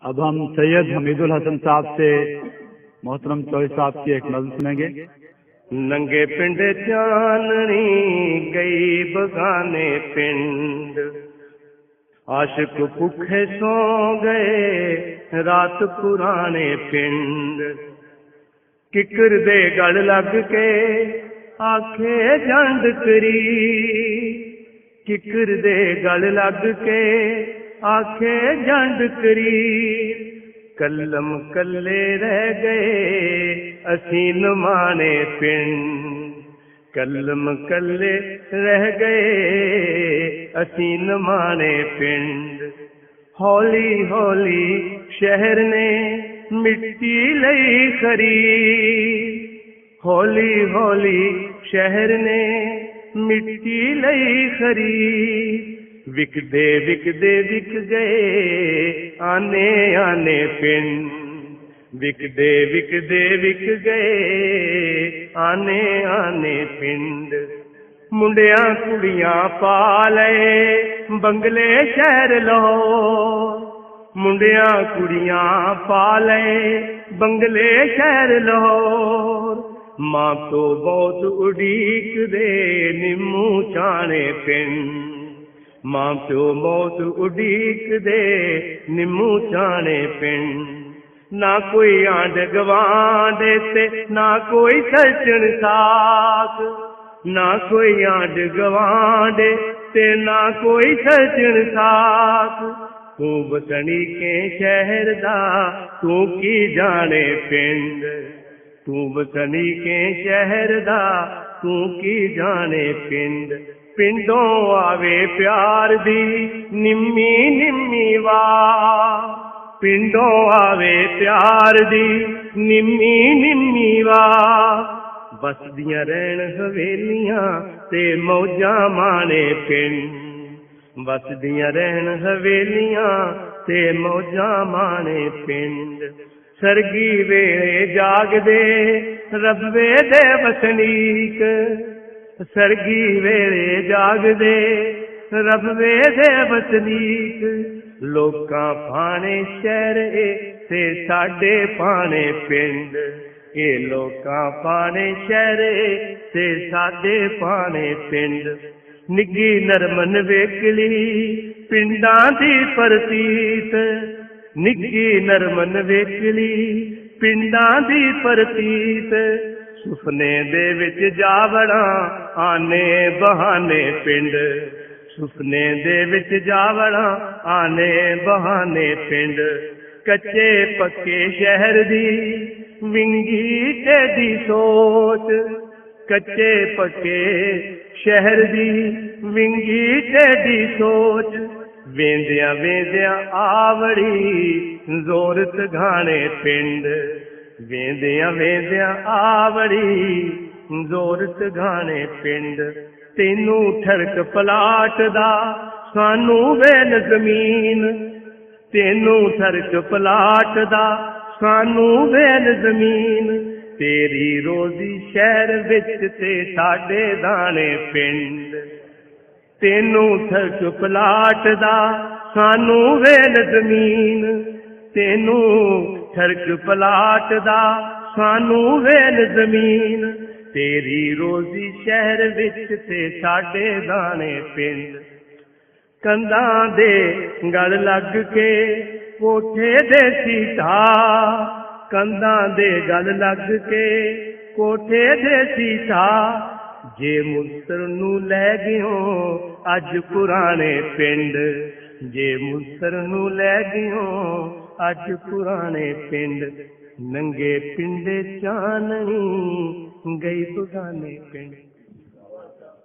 अब हम सैयद हमीदुल हसन साहब से मोहतरम चौधरी साहब की एक नज़्म सुनेंगे। नंगे पिंड चाननी गई बगाने पिंड, आशिक भुखे सो गए रात पुराने पिंड। किकर दे गल लग के आखे जंड करी, किकर दे गल लग के आखे जंड करी। कलम कल्ले रह गए असी नमाने पिंड, कलम कल्ले रह गए असी नमाने पिंड। हौली हौली शहर ने मिट्टी लई खरीद, हौली हौली शहर ने मिट्टी लई खरीद। विकदे विकदे विक गए आने आने पिंड, विकदे विकदे विक गए आने आने पिंड। मुंडियां कुड़ियां पा लए बंगले शहर लाहौर, मुंडियां कुड़ियां पा लए बंगले शहर लाहौर। मां तो बहुत उड़ीक दे निम्मू चाने पिंड, मां प्यो मौत उड़ीक दे निम्मू चाने पिंड। ना कोई आंड गवांड ते ना कोई सजन साथ, ना कोई आंड गवांड ते ना कोई सजन साथ। तू बसनी के शहर दा तू की जाने पिंड, तू बसनी के शहर दा तू की जाने पिंड। पिंडों आवे प्यार दी निम्मी निम्मी वाह, पिंडों आवे प्यार दी निम्मी निम्मी वाह। बसदियां रहन हवेलियां ते मौजां माने पिंड, बसदियां रहन हवेलियां ते मौजां माने पिंड। सरगी वेले जागदे रब्बे दे वसनीक, सरगी वेले जागदे रब्बे दे वसनीक। लोकां पाने शहर ते साडे पाने पिंड, ए लोकां पाने शहर ते साडे पाने पिंड। निग्गी नरमन वेकली पिंडां दी परतीत, निग्गी नरमन वेकली पिंडां दी परतीत। सुपने दे विच जावड़ा आने बहाने पिंड, सुपने दे विच जावड़ा आने बहाने पिंड। कच्चे पक्के शहर दी विंगी टेढ़ी सोच, कच्चे पक्के शहर दी विंगी टेढ़ी सोच। वेंदियां वेंदियां आवड़ी जोरत घाने पिंड, वेंदियां वेंदियां आवड़ी जोरत घाने पिंड। तेनू ठरक पलाट दा सानू वेल जमीन, तेनू ठरक पलाट दा सानू वेल जमीन। तेरी रोजी शहर विच ते साडे दाने पिंड, तेनू ठरक पलाट दा सानू वेल जमीन। तेनू ठरक पलाट दा सानू वेल जमीन। तेरी रोजी शहर विच ते साडे दाने पिंड। कंधां दे गल लग के कोठे दे सीटा, कंधां दे गल लग के कोठे दे सीटा। जे मुसर नू लै गियो अज पुराने पिंड, जे मुसर नू लै गियो अज पुराने पिंड। नंगे पिंडे चाननी गई बगाने पिंड।